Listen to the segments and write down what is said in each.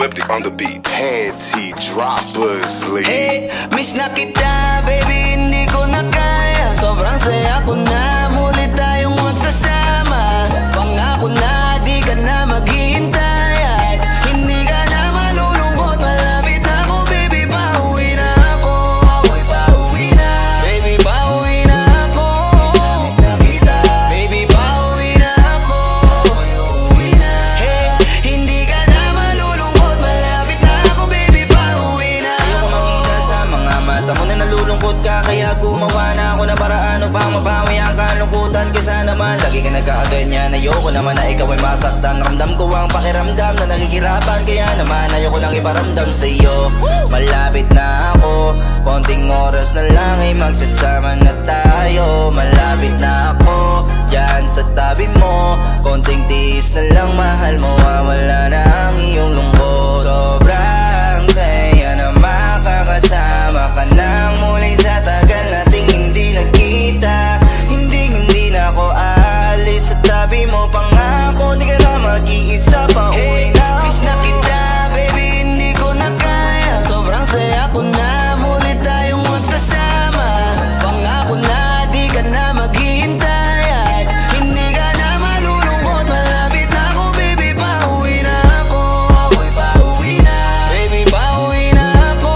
Swifty on the beat. Panty droppers, lead. Hey, miss na kita, baby, hindi ko na kaya. Sobrang saya ko na, muli tayong magsasama. Pangako na, di ka na maghihintay at hindi ka na malulungkot. Malapit na ako, baby, pauwi na ako. Ako'y pauwi na, baby, pauwi na ako. Miss na kita, baby, pauwi na ako. Ako'y uuwi na. Hey, hindi ka na malulungkot. Malapit na ako, baby, pauwi na ako. Ayoko makita sa mga mata mo na nalulungkot ka, kaya gumawa na ako na paraan upang mabawi ang kalungkutan. Kesa naman lagi ka nagkakaganyan. Ayoko naman na ikaw ay masaktan. Ramdam ko ang pakiramdam na nakikirapan, kaya naman ayoko lang iparamdam sa iyo. Malapit na ako, konting oras na lang ay magsasama na tayo. Malapit na ako, yan sa tabi mo. Konting tiis na lang, mahal mo, wala na ang iyong lungkot. Sobrang saya na makakasama ka nang muli sa tagal nating hindi nagkita. Hindi na ako aalis sa tabi mo. Pangako, di ka na mag-iisa pa. Hey, miss na kita, baby, hindi ko na kaya. Sobrang saya ko na, muli tayong magsasama. Pangako na, di ka na maghihintay at hindi ka na malulungkot. Malapit na ako, baby, pauwi na ako. Ako'y pauwi na, baby, pauwi na ako.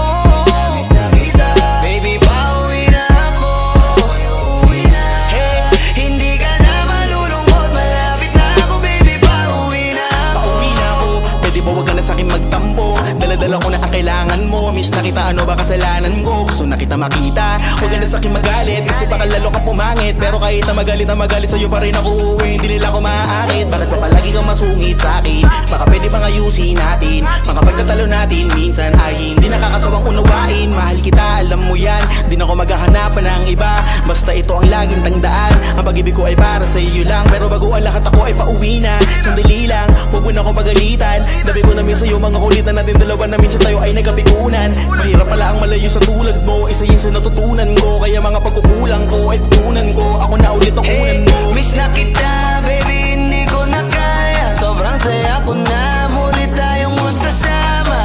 Miss na kita, baby, pauwi na ako. Ako'y uuwi na. Hey, hindi ka na malulungkot. Malapit na ako, baby, pauwi na ako. Pauwi na ako, pwede ba wag ka na sa'kin magtampo? Dala-dala ko na ang kailangan mo. Miss na kita, ano ba kasalanan ko? Gusto na kita makita, wag ka na sa'kin magalit. Kasi baka lalo ka pumangit. Pero kahit na magalit sa'yo pa rin ako uuwi. Hindi nila ako maaakit. Bakit pa palagi kang masungit sa'kin? Baka pwede bang ayusin natin? Mga pagtatalo natin minsan ay hindi nakakasawang unawain. Mahal kita, alam mo yan, di na ako maghahanapan ng iba. Basta ito ang laging tandaan, ang pag-ibig ko ay para sa iyo lang. Pero bago ang lahat ako ay pauwi na. Sandali lang, huwag mo na akong pagalitan. Dabi ko namin sa'yo mga kulitan natin dalawa na minsan tayo ay nagkapikunan. Mahirap pala ang malayo sa tulad mo, isa yun sa natutunan ko. Kaya mga pagkukulang ko ay tutunan ko. Ako na ulit ang unan mo. Miss na kita, baby, hindi ko na kaya. Sobrang saya ko na, muli tayong magsasama.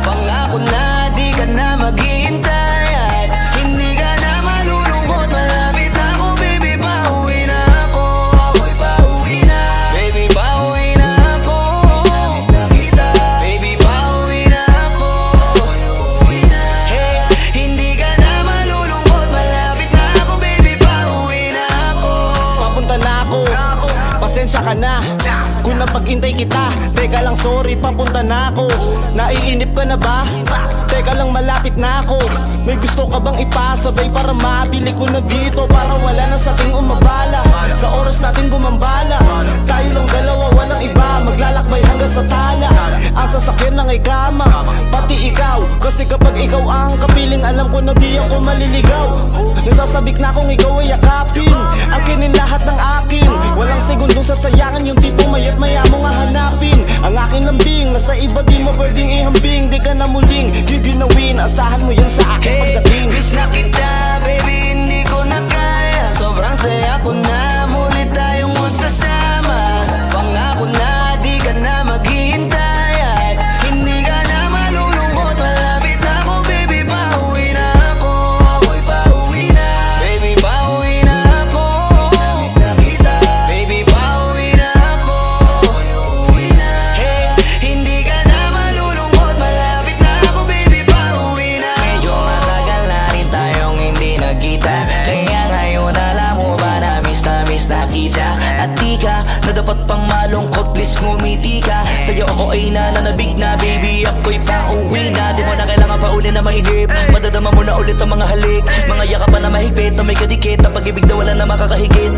Pangako na, di ka na maghihintay at hindi ka na malulungkot. Malapit na ako, baby, pauwi na ako. Ako'y pauwi na, baby, pauwi na ako. Miss na kita, baby, pauwi na ako. Ako'y uuwi na. Hey, hindi ka na malulungkot. Malapit na ako, baby, pauwi na ako. Papunta na ako, pasensya ka na kung napag-intay kita. Teka lang, sorry, papunta na ako. Naiinip ka na ba? Teka lang, malapit na ako. May gusto ka bang ipasabay para mabili ko na dito? Para wala na sa ating umabala, sa oras natin bumambala. Tayo lang dalawa, walang iba, maglalakbay hanggang sa tala. Ang sasakyan lang ay kama, pati ikaw. Kasi kapag ikaw ang kapiling, alam ko na di ako maliligaw. Nasasabik na kung ikaw ay yakapin, akinin lahat ng akin. Walang segundong sasayangan, yung tipo mayat maya mo nga hanapin. Ang aking lambing, nasa iba di mo pwedeng ihambing. Di ka na muling giginawin, asahan mo yan sa akin pagdating. Miss na kita, baby, hindi ko na kaya. Sobrang saya ko na, muli tayong magsasama. Pangako na, di ka na maghihintay at hindi ka na malulungkot. Malapit na ako, baby, pauwi na ako. Ako'y pauwi na, baby, pauwi na ako. Miss na kita, baby, pauwi na ako. Ako'y uuwi na. Hey, hindi ka na malulungkot. Malapit na ako, baby, pauwi na ako. Medyo matagal na rin tayong hindi nagkita, kaya ngayon alam mo ba na miss na kita. At di ka na dapat pang malungkot, please ngumiti ka. Sa'yo ako ay nananabig na, baby, ako'y pauwi na. Di mo na kailangan pa uli na mainip, madadama mo na ulit ang mga halik. Mga yakapan na mahigpit, na may kadikit, na pag-ibig na wala na makakahigit.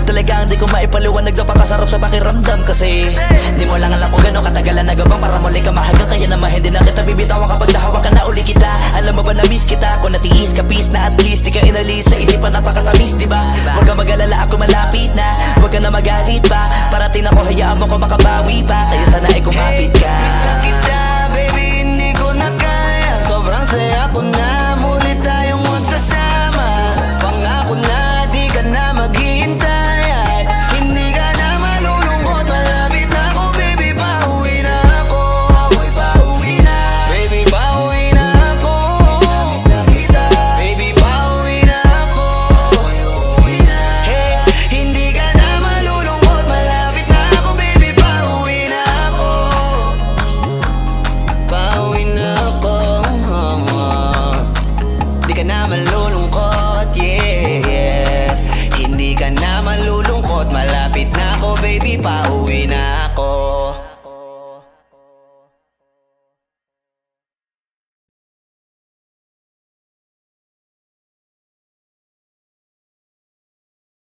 Talagang di ko maipaliwanag na pakasarap sa pakiramdam. Kasi di mo lang alam kung gano'ng katagalan nagabang para muli ka mahagang. Kaya naman hindi na kita bibitawan kapag nahawa ka na uli kita. Alam mo ba na miss kita, kung natiis ka peace na at least di ka inalis sa isipan, napakatamis, diba? Huwag ka mag-alala, ako malapit na. Huwag ka na magalit pa, parating ako, hayaan mo ko makabawi pa. Kaya sana ay kumapit ka. Miss na kita, baby, hindi ko na kaya. Sobrang saya ko na, muli tayong magsasama. Pangako na, di ka na maghihintay at hindi ka na malulungkot. Malapit na ako, baby, pauwi na ako. Ako'y pauwi pauwi na